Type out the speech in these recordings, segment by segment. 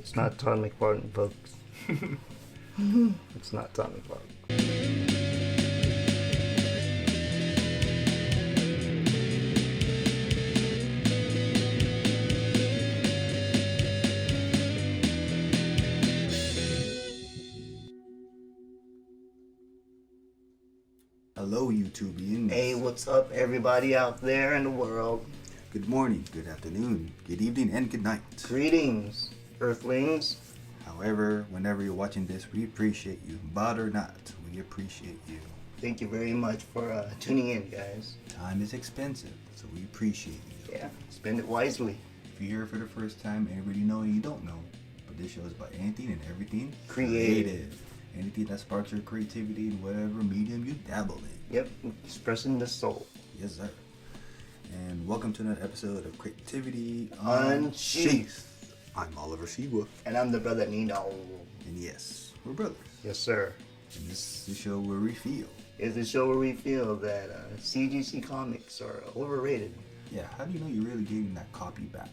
It's not Todd McFarlane, folks. It's not Todd McFarlane. Hello, YouTubians. Hey, what's up, everybody out there in the world? Good morning, good afternoon, good evening, and good night. Greetings, Earthlings. However, whenever you're watching this, we appreciate you. Bot or not, we appreciate you. Thank you very much for tuning in, guys. Time is expensive, so we appreciate you. Yeah, spend it wisely. If you're here for the first time, anybody know you don't know, but this show is about anything and everything Creative. Anything that sparks your creativity in whatever medium you dabble in. Yep, expressing the soul. Yes, sir. And welcome to another episode of Creativity Unsheathed. I'm Oliver Seawood. And I'm the brother Nino. And yes, we're brothers. Yes, sir. And this is the show where we feel. It's the show where we feel that CGC comics are overrated. Yeah, how do you know you're really getting that copy back?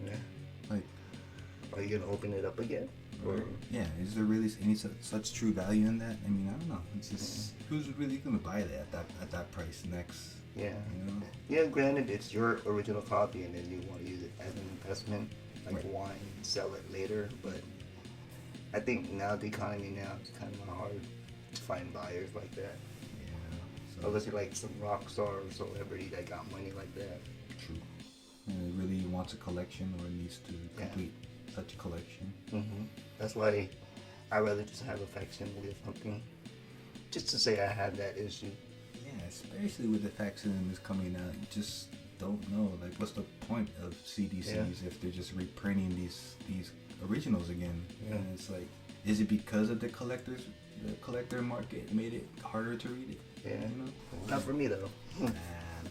Yeah. Like, are you gonna open it up again? or yeah, is there really any such true value in that? I mean, I don't know. It's just who's really gonna buy that at that price next? Yeah. You know? Yeah, granted, it's your original copy, and then you want to use it as an investment, like Right. wine, and sell it later. But I think now the economy now it's kind of hard to find buyers like that, Yeah. So unless you're like some rock star or celebrity that got money like that. true. And it really wants a collection or needs to Yeah. complete such a collection. That's why I rather just have a facsimile of something, just to say I had that issue. Yeah, especially with the facsimiles coming out, you just don't know. Like, what's the point of CDCs if they're just reprinting these originals again? Yeah. And it's like, is it because of the collector market made it harder to read it? Yeah, You know? not for me though. Man.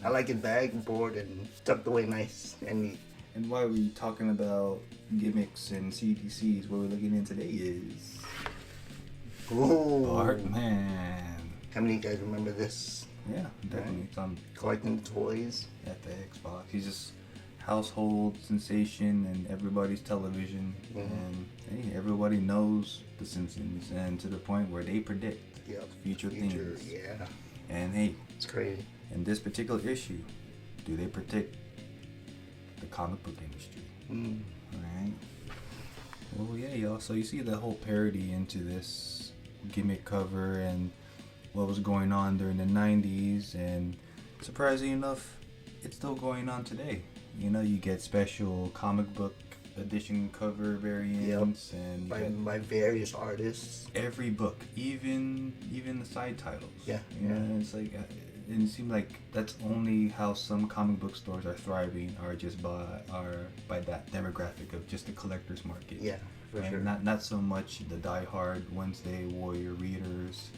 I like it bagged, board, and tucked away nice and neat. And while we're talking about gimmicks and CDCs, what we're looking at today is Ooh. Bartman. How many of you guys remember this? Yeah, definitely. It's on Collecting the toys. at the Xbox. He's just household sensation and everybody's television. And hey, everybody knows the Simpsons, and to the point where they predict future things. Yeah, And hey, it's crazy. in this particular issue, do they predict the comic book industry? Alright. Well, yeah, y'all. So you see the whole parody into this gimmick cover and what was going on during the 90s, and surprisingly enough, it's still going on today. You know, you get special comic book edition cover variants and By various artists. every book, even the side titles. Yeah, You know, it's like it seems like that's only how some comic book stores are thriving, are just by that demographic of just the collector's market. Yeah, for Right? sure. Not so much the diehard Wednesday Warrior readers,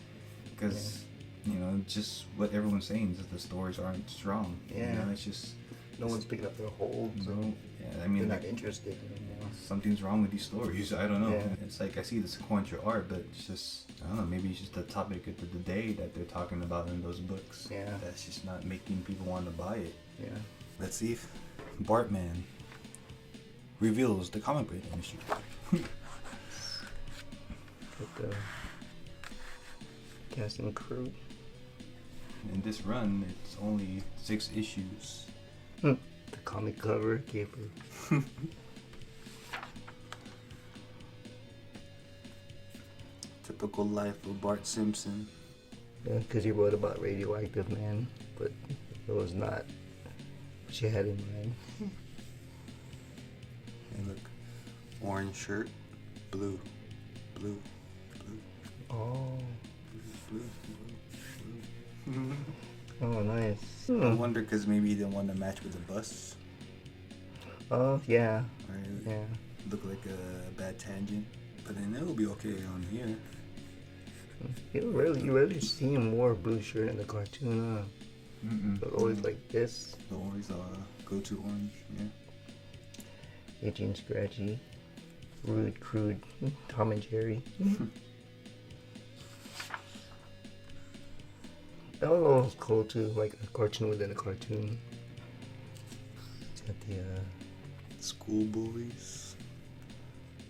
because you know, just what everyone's saying is that the stories aren't strong. Yeah. You know, it's just No one's picking up their hold, so yeah. I mean, they're like, not interested anymore. something's wrong with these stories. I don't know. Yeah. It's like I see the sequential art, but it's just, I don't know, maybe it's just the topic of the day that they're talking about in those books. Yeah. That's just not making people want to buy it. Yeah. Let's see if Bartman reveals the comic book industry. With the cast and crew. In this run, it's only 6 issues. The comic cover caper. Typical life of Bart Simpson. Yeah, because he wrote about Radioactive Man, but it was not what she had in mind. Hey, look, orange shirt, blue. Oh. Blue. Oh, nice. I wonder because maybe he didn't want to match with the bus. Oh, yeah. Right? Yeah. Look like a bad tangent. But then it'll be okay on here. You rarely see him wear a blue shirt in the cartoon, huh? But always like this. Always go-to orange, yeah. Itchy and scratchy. Rude, crude. Tom and Jerry. That was cool too, like a cartoon within a cartoon. It's got the Schoolboys.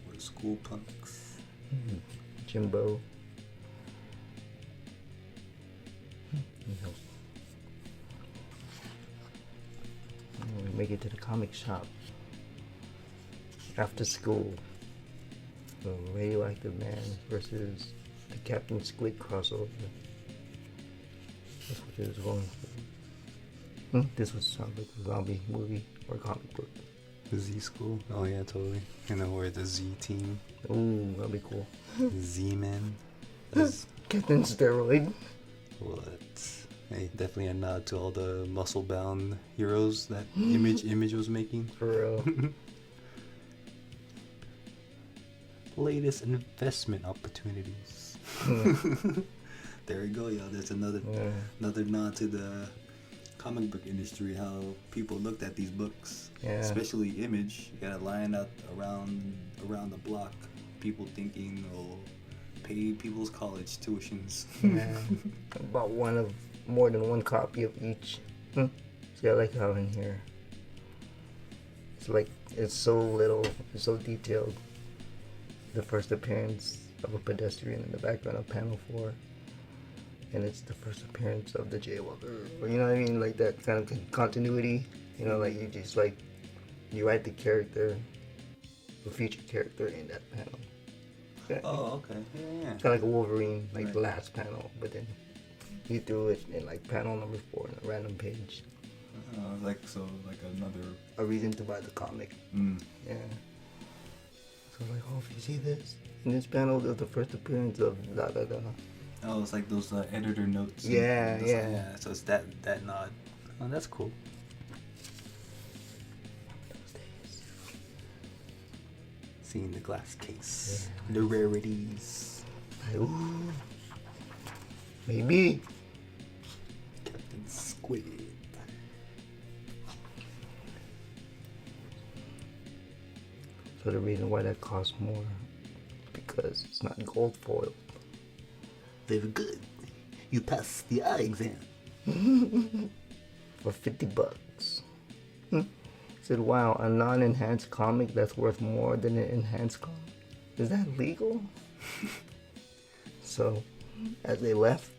What school punks. Jimbo. We make it to the comic shop. After school. The Radioactive Man versus the Captain Squid crossover. That's what it was going for. This would sound like a zombie movie or comic book. The Z School? Oh yeah, totally. And then we're the Z Team. Ooh, that'd be cool. Z-Men. Captain Steroid. What? Hey, definitely a nod to all the muscle-bound heroes that Image was making. For real. Latest investment opportunities. There we go, y'all. There's another nod to the comic book industry, how people looked at these books, especially Image. You gotta line up around the block, people thinking, oh, pay people's college tuitions. About more than one copy of each. See, I like how in here it's like it's so little, it's so detailed. The first appearance of a pedestrian in the background of panel 4. And it's the first appearance of the jaywalker. You know what I mean? Like that kind of continuity. You know, like you just like, you write the character, the future character in that panel. Yeah. Oh, okay. Yeah. Kind of like a Wolverine, like the last panel, but then you threw it in like panel number 4 on a random page. Like another... A reason to buy the comic. Yeah. So like, oh, if you see this, in this panel, there's the first appearance of da da da. Oh, it's like those editor notes. Yeah. So it's that nod. Oh, that's cool. Seeing the glass case, the rarities. Ooh, maybe. Captain Squid. So the reason why that costs more, because it's not gold foil. Very good. You passed the eye exam. For $50. Said, wow, a non-enhanced comic that's worth more than an enhanced comic. Is that legal? So, as they left,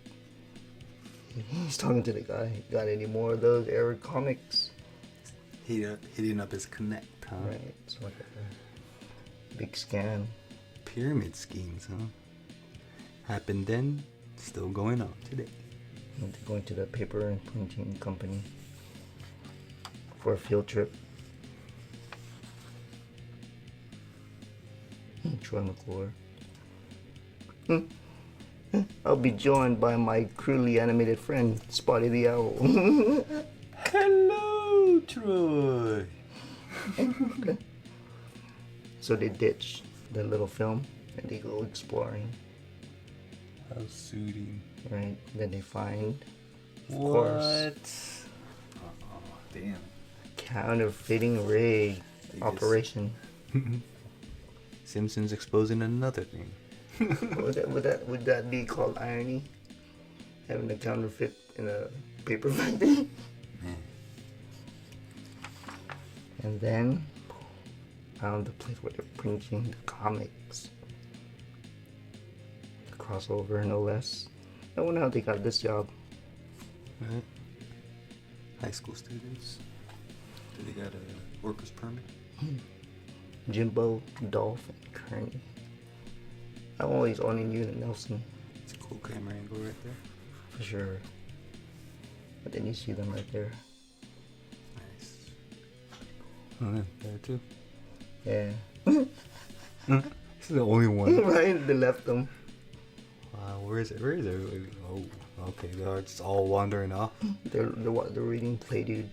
he's talking to the guy. Got any more of those error comics? Hitting up his connect, huh? Right, it's like a big scan. Pyramid schemes, huh? Happened then, still going on today. And they're going to the paper and printing company for a field trip. Troy McClure. I'll be joined by my crudely animated friend, Spotty the Owl. Hello, Troy. Okay. So they ditch the little film and they go exploring. How soothing. Right. Then they find, of What? course, Oh, damn. counterfeiting rig operation. Simpsons exposing another thing. Would that be called irony? Having a counterfeit in a paper factory? And then found the place where they're printing the comics. The crossover, no less. I wonder how they got this job. Right. High school students. Do they got a worker's permit? Jimbo, Dolph, and Kearney. I'm always owning Unit Nelson. It's a cool camera angle right there. For sure. But then you see them right there. Nice. Oh, yeah, there too. Yeah. This is the only one. Right? They left them. Wow, where is it? Oh, okay. They're just all wandering off. They're reading Play Dude.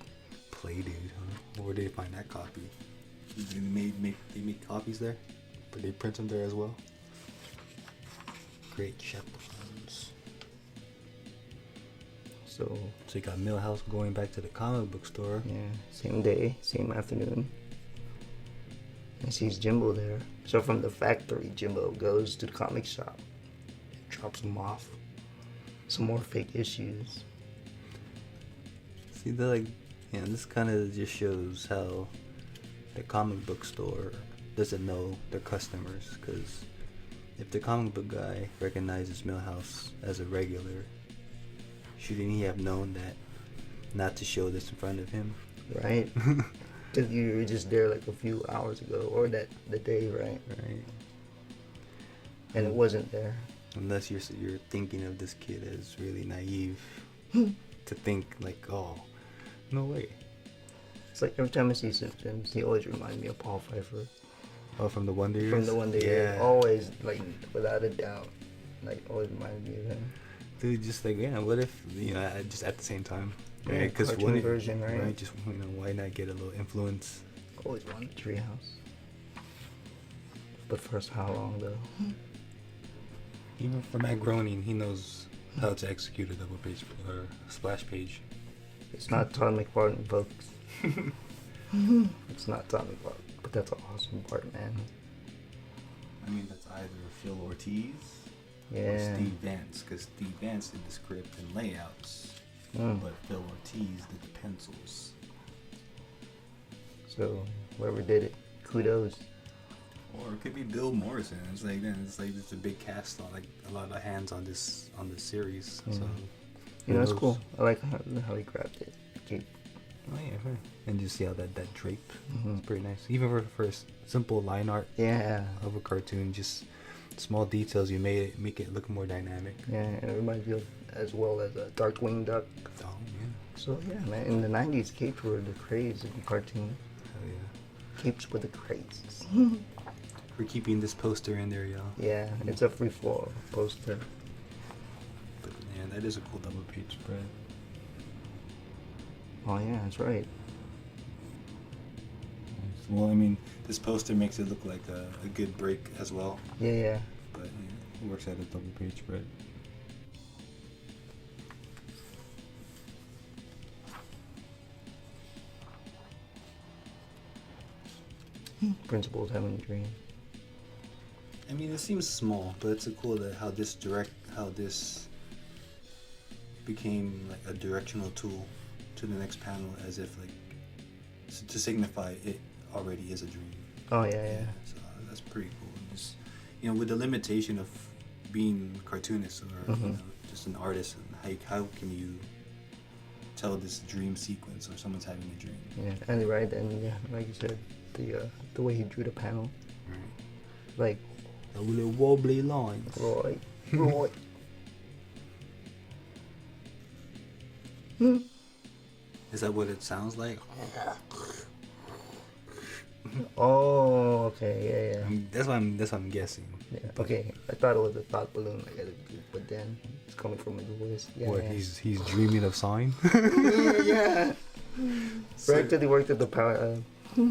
Play Dude, huh? Where did they find that copy? They make copies there, but they print them there as well. Great chapters. So you got Millhouse going back to the comic book store. yeah, same day, same afternoon. And sees Jimbo there. So from the factory, Jimbo goes to the comic shop, drops him off. Some more fake issues. See, this kind of just shows how the comic book store doesn't know their customers, because if the comic book guy recognizes Millhouse as a regular, shouldn't he have known that not to show this in front of him? Right. Because you were just there like a few hours ago, or the day, right? Right. And it wasn't there. Unless you're thinking of this kid as really naive to think like, oh, no way. It's like every time I see Simpsons, he always reminds me of Paul Pfeiffer. Oh, from the Wonder Years? From the Wonder Years. Yeah. Always, like, without a doubt. Like, always reminds me of him. Dude, just like, yeah, what if, just at the same time? Yeah, Right? Because cartoon version, right? Right, just, why not get a little influence? Always wanted a treehouse. But first, how long, though? Even for Matt Groening, he knows how to execute a double page or splash page. It's not Todd McFarlane, folks. It's not Todd McFarlane. But that's an awesome part, man. I mean, that's either Phil Ortiz or Yeah. Steve Vance, because Steve Vance did the script and layouts, but Phil Ortiz did the pencils. So, whoever did it, kudos. Or it could be Bill Morrison. It's a big cast on, like, a lot of hands on this series. Yeah. So, It's cool. I like how he grabbed it. Oh yeah, right. And just see how that drape. Mm-hmm. It's pretty nice. Even for simple line art Yeah. of a cartoon, just small details you make it look more dynamic. Yeah, and it reminds me of as well as a Darkwing Duck. Oh yeah. So yeah, man, in the 90s, capes were the craze in cartoon. Hell yeah. Capes were the craze. We're keeping this poster in there, y'all. Yeah, it's a free fall poster. But man, that is a cool double page spread. Oh yeah, that's right. Well, I mean, this poster makes it look like a good break as well. Yeah. But yeah, it works at a double page spread. Principals having a dream. I mean, it seems small, but it's cool that how this became like a directional tool to the next panel, as if like to signify it already is a dream. Oh yeah. So that's pretty cool. And just, with the limitation of being a cartoonist or just an artist, and how can you tell this dream sequence or someone's having a dream? Yeah, and right, and yeah, like you said, the way he drew the panel, Right. like A little wobbly lines. Roy. Is that what it sounds like? Oh, okay, yeah. I mean, that's what I'm guessing. Yeah, okay. I thought it was a thought balloon, but then it's coming from his voice. Yeah, What, yeah. he's dreaming of sign? yeah. Right till he worked at the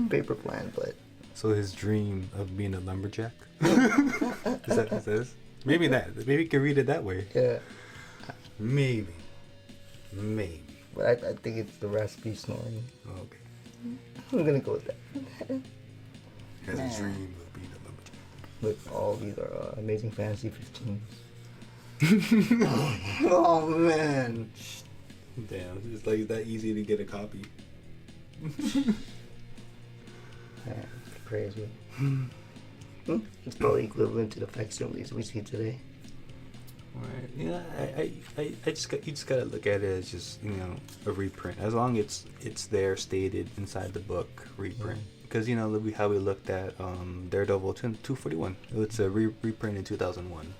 paper plant, but So his dream of being a lumberjack? Is that what it says? Maybe you can read it that way. yeah. Maybe. But I think it's the raspy snoring. Okay. I'm gonna go with that. Has a dream of being a lumberjack. With all these are Amazing Fantasy 15s. Oh man. Damn, it's like that easy to get a copy. Man, crazy. It's probably equivalent to the facsimiles we see today. Right. Yeah, you just gotta look at it as just a reprint. As long as it's there stated inside the book, reprint. Because how we looked at Daredevil 241. It's a reprint in 2001.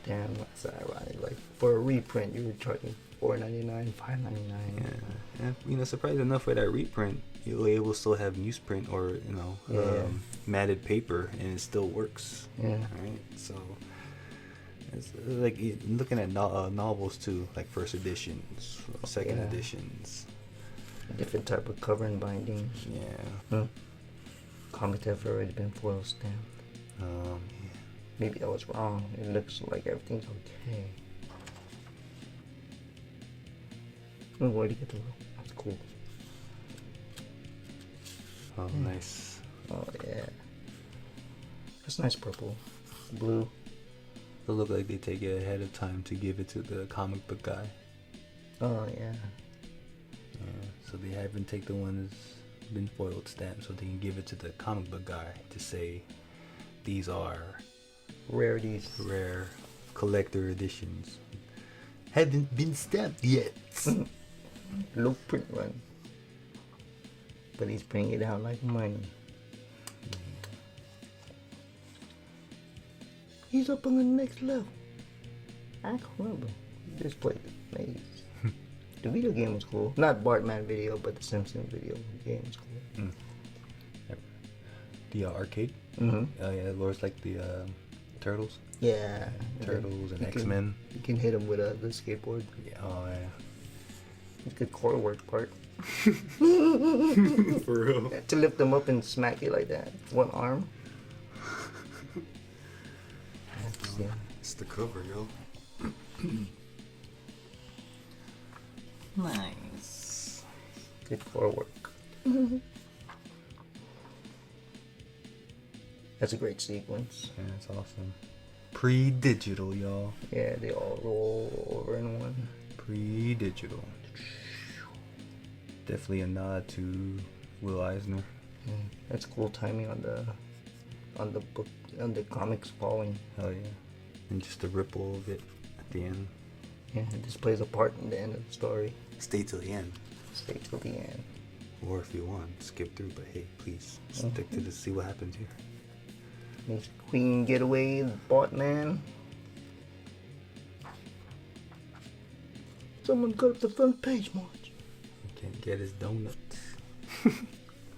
Damn, that's ironic. Like for a reprint, you were charging $4.99, $5.99. Yeah. And surprising enough, for that reprint, you'll be able to still have newsprint or matted paper, and it still works. Yeah. Right. So. It's like looking at novels too, like first editions, second editions. Different type of cover and binding. Yeah. Comics have already been foil stamped. Yeah. Maybe I was wrong. It looks like everything's okay. Oh, where'd you get the logo? That's cool. Oh, nice. Oh yeah. That's nice purple. Blue. It look like they take it ahead of time to give it to the comic book guy. Oh yeah. Yeah. So they haven't take the ones been foiled stamped, so they can give it to the comic book guy to say these are rarities, rare collector editions. Haven't been stamped yet. Low print run. But he's printing it out like money. He's up on the next level. I can remember. Just played the maze. The video game was cool. Not Bartman video, but the Simpsons video game was cool. The arcade? Mm-hmm. Oh yeah, Laura's like the Turtles? Yeah. Turtles and X-Men. You can hit him with the skateboard. Yeah, oh yeah. It's good core work part. For real. To lift them up and smack it like that. One arm. Yeah. It's the cover, yo. Nice. Good core work. That's a great sequence. Yeah, it's awesome. Pre-digital, y'all. Yeah, they all roll over in one. Pre-digital. Definitely a nod to Will Eisner. That's cool timing on the book, on the comics falling. Hell yeah. And just the ripple of it at the end. Yeah, it just plays a part in the end of the story. Stay till the end. Stay till the end. Or if you want, skip through, but hey, please stick to this, see what happens here. Makes Queen get away, Bartman. Someone got up the front page, Marge. Can't get his donuts.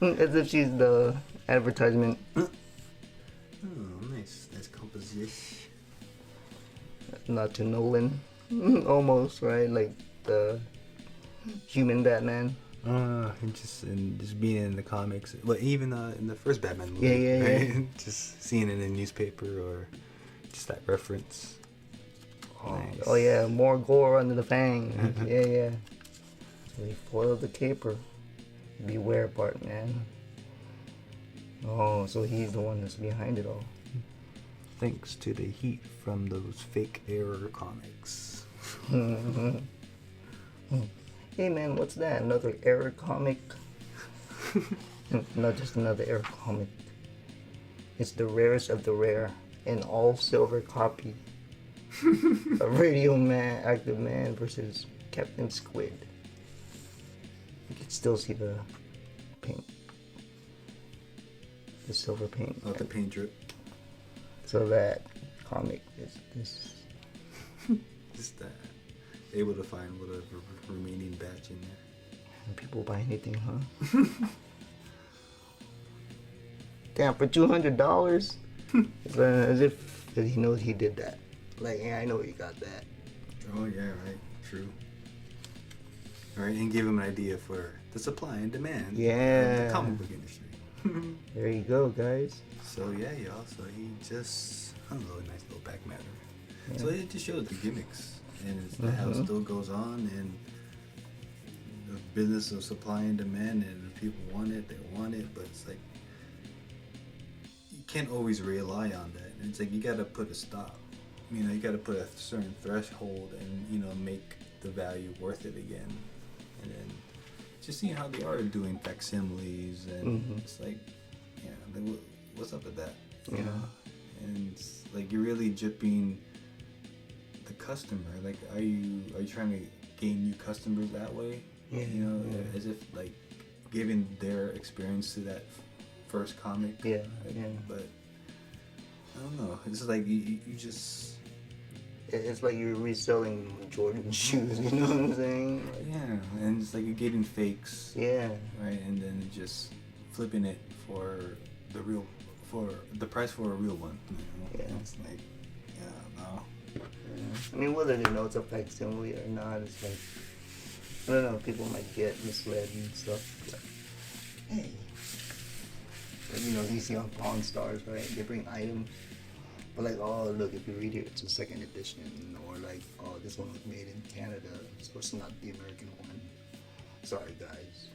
As if she's the advertisement. Oh, nice. Nice composition. Not to Nolan. Almost, right? Like the human Batman. And just being in the comics, but even in the first Batman movie, Yeah. right? Just seeing it in the newspaper or just that reference. Nice. Oh yeah, more gore under the fang. yeah. So he foiled the caper. Beware, Bartman. Oh, so he's the one that's behind it all. Thanks to the heat from those fake error comics. Hey man, what's that? Another error comic? Not just another error comic. It's the rarest of the rare, an all silver copy. A radioactive man versus Captain Squid. You can still see the paint. The silver paint. Oh, the paint drip. So that comic is this. Just able to find whatever remaining batch in there. And people buy anything, huh? Damn, for $200? As if he knows he did that. Like, yeah, I know you got that. Oh yeah, right. True. All right, and give him an idea for the supply and demand of Yeah. the comic book industry. There you go, guys. So yeah, y'all. So he just, I don't know, a nice little back matter. Yeah. So it just shows the gimmicks and how it still goes on, and the business of supply and demand, and if people want it, they want it, but it's like you can't always rely on that. And it's like you gotta put a stop. You know, you gotta put a certain threshold and, you know, make the value worth it again. And then just seeing how they are doing facsimiles, and it's like, yeah, what's up with that? You know? And it's like you're really gypping the customer. Like, are you trying to gain new customers that way? Yeah. You know, as if like giving their experience to that first comic. Yeah. Like, Yeah. But I don't know. It's like you just. It's like you're reselling Jordan shoes, you know what I'm saying? Like, Yeah, and it's like you're getting fakes. yeah. Right, and then just flipping it for the price for a real one. You know? Yeah. It's like, yeah, no. I mean, whether they know it's a facsimile or not, it's like, I don't know, people might get misled and stuff. Like, hey. But, you know, you see on Pawn Stars, right? They bring items. But like, oh, look, if you read it, it's a second edition. Or like, oh, this one was made in Canada, so it's not the American one. Sorry, guys.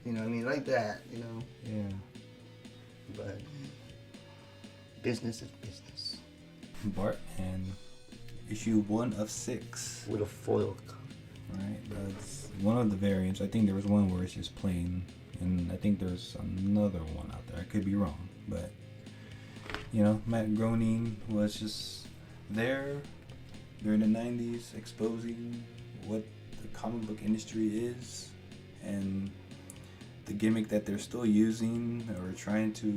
You know what I mean? Like that, you know? Yeah. But business is business. Bartman, issue 1 of 6. With a foil cover. Right, that's one of the variants. I think there was one where it's just plain and I think there's another one out there. I could be wrong, but you know, Matt Groening was just there during the 90s exposing what the comic book industry is and the gimmick that they're still using or trying to,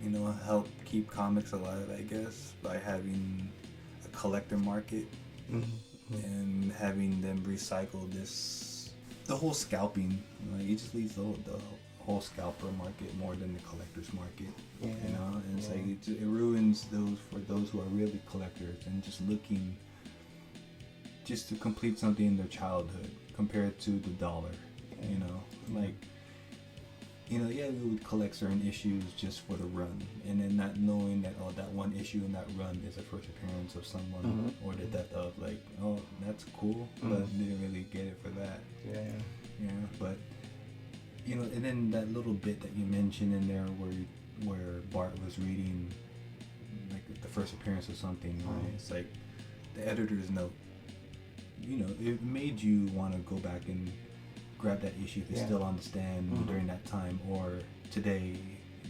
you know, help keep comics alive, I guess, by having a collector market and having them recycle the whole scalping. Like, it just leaves the whole scalper market more than the collector's market. You know, and it's like it ruins those who are really collectors and just looking just to complete something in their childhood compared to the dollar. You know, like, you know, yeah, we would collect certain issues just for the run, and then not knowing that, oh, that one issue in that run is a first appearance of someone or the death of, like, oh, that's cool, but didn't really get it for that. Yeah, but you know, and then that little bit that you mentioned in there where Bart was reading like the first appearance of something, right? It's like the editor's note. You know, it made you want to go back and grab that issue if it's still on the stand during that time, or today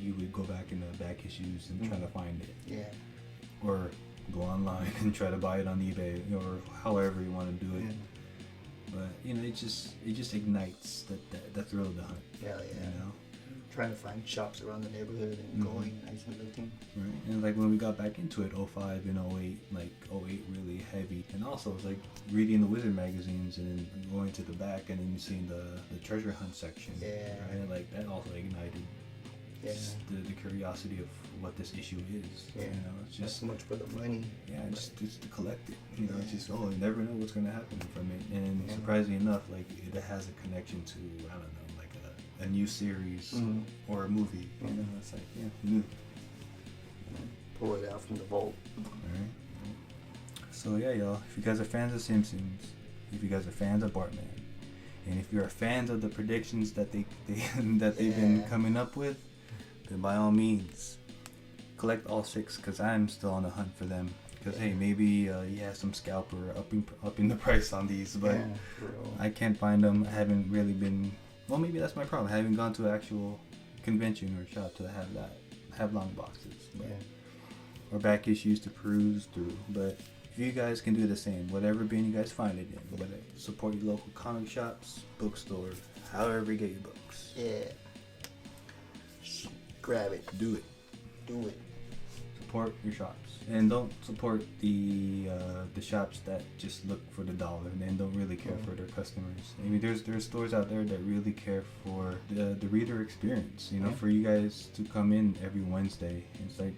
you would go back in the back issues and try to find it. Or go online and try to buy it on eBay, or however you want to do it. But you know, it just ignites that thrill of the hunt. You know? Trying to find shops around the neighborhood and going nice and looking. Right. And like when we got back into it, 05 and 08, like 08 really heavy. And also it's like reading the Wizard magazines and then going to the back and then you seeing the treasure hunt section. Right? Like that also ignited just the curiosity of what this issue is. You know, it's just so much for the money. Just to collect it. You know, it's just, oh, you never know what's gonna happen from it. And surprisingly enough, like it has a connection to, I don't know, a new series or a movie. You know, it's like, pull it out from the vault. Alright. So yeah, y'all, if you guys are fans of Simpsons, if you guys are fans of Bartman, and if you're fans of the predictions that they've been coming up with, then by all means collect all 6, because I'm still on the hunt for them. Because hey, maybe he has some scalper upping the price on these, but I can't find them. I haven't really been. Well, maybe that's my problem. I haven't gone to an actual convention or shop to have long boxes, or back issues to peruse through. But if you guys can do the same, whatever bin you guys find it in, whether support your local comic shops, bookstores, however you get your books. Grab it. Do it. Support your shops, and don't support the shops that just look for the dollar and don't really care for their customers. I mean, there's stores out there that really care for the reader experience. You know, for you guys to come in every Wednesday, it's like,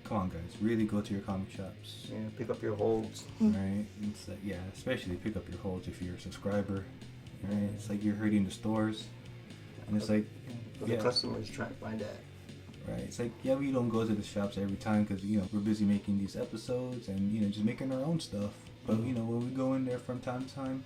come on, guys, really go to your comic shops. Pick up your holds. Right. It's like, especially pick up your holds if you're a subscriber. Right. It's like you're hurting the stores, and it's like the customers trying to find that. Right. It's like, we don't go to the shops every time because, you know, we're busy making these episodes and, you know, just making our own stuff. But, you know, when we go in there from time to time,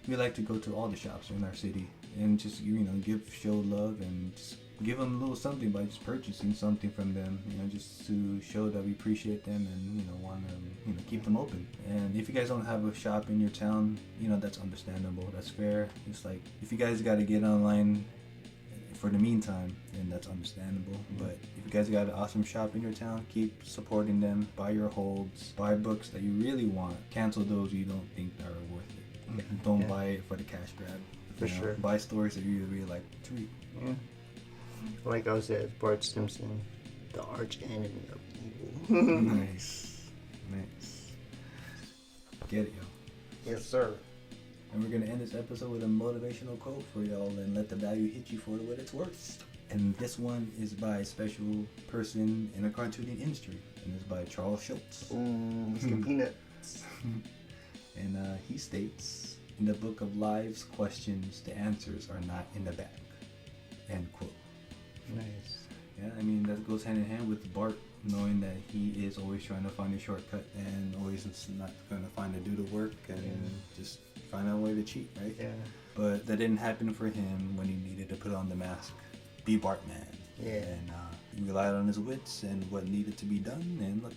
we like to go to all the shops in our city and just, you know, show love and just give them a little something by just purchasing something from them, you know, just to show that we appreciate them and, you know, want to, you know, keep them open. And if you guys don't have a shop in your town, you know, that's understandable. That's fair. It's like, if you guys got to get online for the meantime, and that's understandable. But if you guys got an awesome shop in your town, keep supporting them. Buy your holds, buy books that you really want, cancel those you don't think that are worth it. Don't buy it for the cash grab. For sure. Buy stories that you really like to read. Like I said, Bart Simpson, the arch enemy of evil. Nice. Get it, yo. Yes, sir. And we're going to end this episode with a motivational quote for y'all and let the value hit you for what it's worth. And this one is by a special person in the cartooning industry. And it's by Charles Schultz. Ooh, Mr. Peanuts. And he states, in the book of lives, questions, the answers are not in the back. End quote. Nice. Yeah, I mean, that goes hand in hand with Bart, knowing that he is always trying to find a shortcut and always not going to find a do the work and just find a way to cheat, right? But that didn't happen for him when he needed to put on the mask, be Bartman. And he relied on his wits and what needed to be done, and look,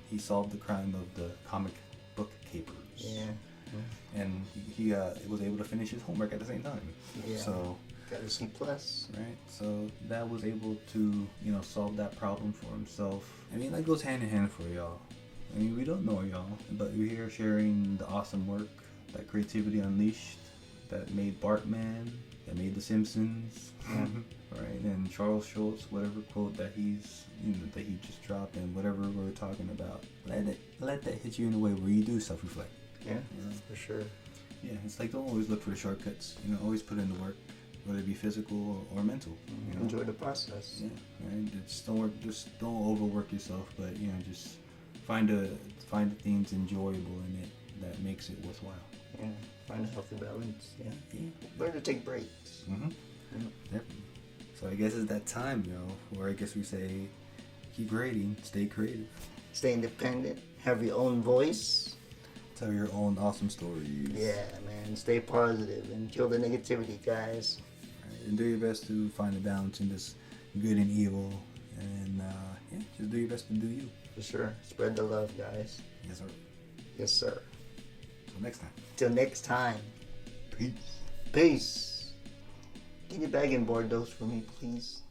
he solved the crime of the comic book capers. And he was able to finish his homework at the same time. So Got a C plus. Right, so that was able to, solve that problem for himself. I mean, that goes hand in hand for y'all. I mean, we don't know y'all, but we're here sharing the awesome work that creativity unleashed, that made Bartman, that made the Simpsons, right? And Charles Schultz, whatever quote that he's, that he just dropped, and whatever we're talking about, let that hit you in a way where you do self-reflect. Yeah, for sure. Yeah, it's like, don't always look for the shortcuts. Always put in the work, whether it be physical or mental. Enjoy the process. Yeah, right. Just don't overwork yourself, but just find the things enjoyable in it that makes it worthwhile. Yeah, find a healthy balance. Yeah. Learn to take breaks. Yep. So I guess it's that time, where I guess we say, keep creating, stay creative, stay independent, have your own voice, tell your own awesome stories. Yeah, man. Stay positive and kill the negativity, guys. Right, and do your best to find a balance in this good and evil, and just do your best to do you. For sure. Spread the love, guys. Yes, sir. Yes, sir. Till next time. Till next time. Peace. Peace. Get your bag and board those for me, please.